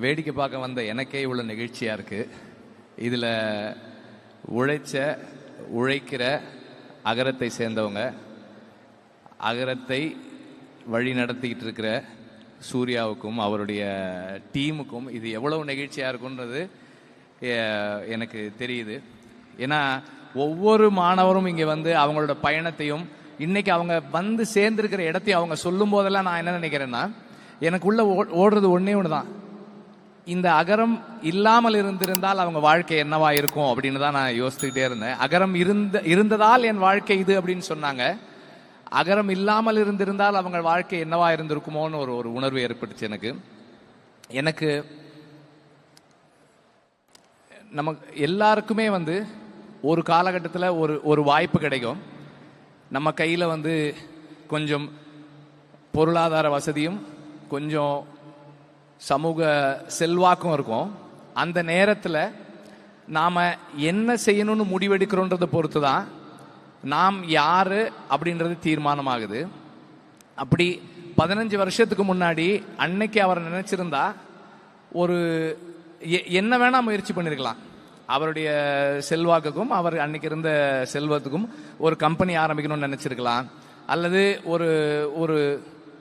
வேடிக்கை பார்க்க வந்த எனக்கே இவ்வளோ நெகிழ்ச்சியாக இருக்குது. இதில் உழைக்கிற அகரத்தை சேர்ந்தவங்க, அகரத்தை வழி நடத்திக்கிட்டு இருக்கிற சூர்யாவுக்கும் அவருடைய டீமுக்கும் இது எவ்வளவு நெகிழ்ச்சியாக இருக்குன்றது எனக்கு தெரியுது. ஏன்னா ஒவ்வொரு மாணவரும் இங்கே வந்து அவங்களோட பயணத்தையும் இன்னைக்கு அவங்க வந்து சேர்ந்துருக்கிற இடத்தையும் அவங்க சொல்லும் போதெல்லாம் நான் என்ன நினைக்கிறேன்னா, எனக்குள்ள ஓடுறது ஒன்னே ஒன்று தான், இந்த அகரம் இல்லாமல் இருந்திருந்தால் அவங்க வாழ்க்கை என்னவா இருக்கும் அப்படின்னு தான் நான் யோசிச்சுக்கிட்டே இருந்தேன். அகரம் இருந்ததால் என் வாழ்க்கை இது அப்படின்னு சொன்னாங்க. அகரம் இல்லாமல் இருந்திருந்தால் அவங்க வாழ்க்கை என்னவா இருந்திருக்குமோன்னு ஒரு உணர்வு ஏற்பட்டுச்சு எனக்கு. நமக்கு எல்லாருக்குமே வந்து ஒரு காலகட்டத்தில் ஒரு வாய்ப்பு கிடைக்கும். நம்ம கையில் வந்து கொஞ்சம் பொருளாதார வசதியும் கொஞ்சம் சமூக செல்வாக்கும் இருக்கும். அந்த நேரத்தில் நாம் என்ன செய்யணும்னு முடிவெடுக்கிறோன்றதை பொறுத்து தான் நாம் யாரு அப்படின்றது தீர்மானமாகுது. அப்படி 15 வருஷத்துக்கு முன்னாடி அன்னைக்கு அவர் நினைச்சிருந்தா ஒரு என்ன வேணா முயற்சி பண்ணிருக்கலாம். அவருடைய செல்வாக்குக்கும் அவர் அன்னைக்கு இருந்த செல்வத்துக்கும் ஒரு கம்பெனி ஆரம்பிக்கணும்னு நினைச்சிருக்கலாம். அல்லது ஒரு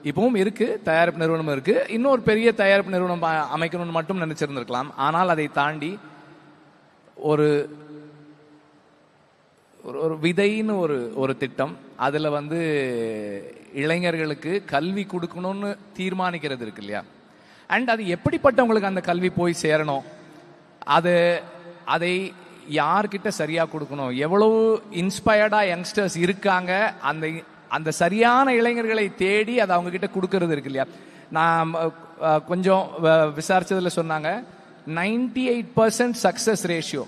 இப்பவும் இருக்கு, தயாரிப்பு நிறுவனம் இருக்கு, இன்னொரு பெரிய தயாரிப்பு நிறுவனம் அமைக்கணும்னு மட்டும் நினைச்சிருந்திருக்கலாம். ஆனால் அதை தாண்டி ஒரு ஒரு விதைன்னு ஒரு திட்டம், அதுல வந்து இளைஞர்களுக்கு கல்வி கொடுக்கணும்னு தீர்மானிக்கிறது இருக்கு இல்லையா. அண்ட் அது எப்படிப்பட்டவங்களுக்கு அந்த கல்வி போய் சேரணும், அதை யார்கிட்ட சரியா கொடுக்கணும், எவ்வளவு இன்ஸ்பயர்டா யங்ஸ்டர்ஸ் இருக்காங்க, அந்த சரியான இளைஞர்களை தேடி அதை அவங்க கிட்ட கொடுக்கறது இருக்கு இல்லையா. நான் கொஞ்சம் விசாரிச்சதுல சொன்னாங்க 98% சக்சஸ் ரேஷியோ.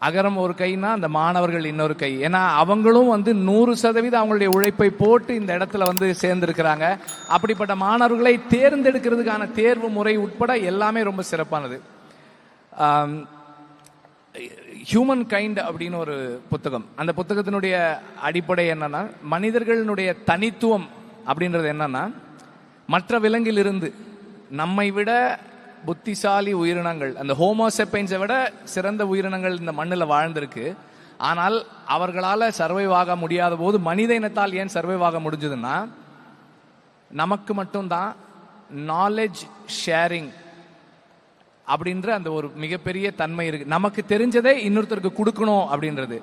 அகரம் ஒரு கைனா அந்த மாணவர்கள் இன்னொரு கை. ஏன்னா அவங்களும் வந்து 100% அவங்களுடைய உழைப்பை போட்டு இந்த இடத்துல வந்து சேர்ந்திருக்கிறாங்க. அப்படிப்பட்ட மாணவர்களை தேர்ந்தெடுக்கிறதுக்கான தேர்வு முறை உட்பட எல்லாமே ரொம்ப சிறப்பானது. ஹியூமன் கைண்ட் அப்படின்னு ஒரு புத்தகம், அந்த புத்தகத்தினுடைய அடிப்படை என்னன்னா, மனிதர்களுடைய தனித்துவம் அப்படின்றது என்னன்னா, மற்ற விலங்கில் இருந்து நம்மை விட புத்திசாலி உயிரினங்கள், அந்த ஹோமோசெப்பைன்ஸை விட சிறந்த உயிரினங்கள் இந்த மண்ணில் வாழ்ந்திருக்கு. ஆனால் அவர்களால் சர்வைவ் ஆக முடியாத போது மனித இனத்தால் ஏன் சர்வைவ் ஆக முடிஞ்சதுன்னா, நமக்கு மட்டும்தான் நாலேஜ் ஷேரிங் அப்படின்ற அந்த ஒரு மிகப்பெரிய தன்மை இருக்கு. நமக்கு தெரிஞ்சதை இன்னொருத்தருக்கு கொடுக்கணும் அப்படின்றது.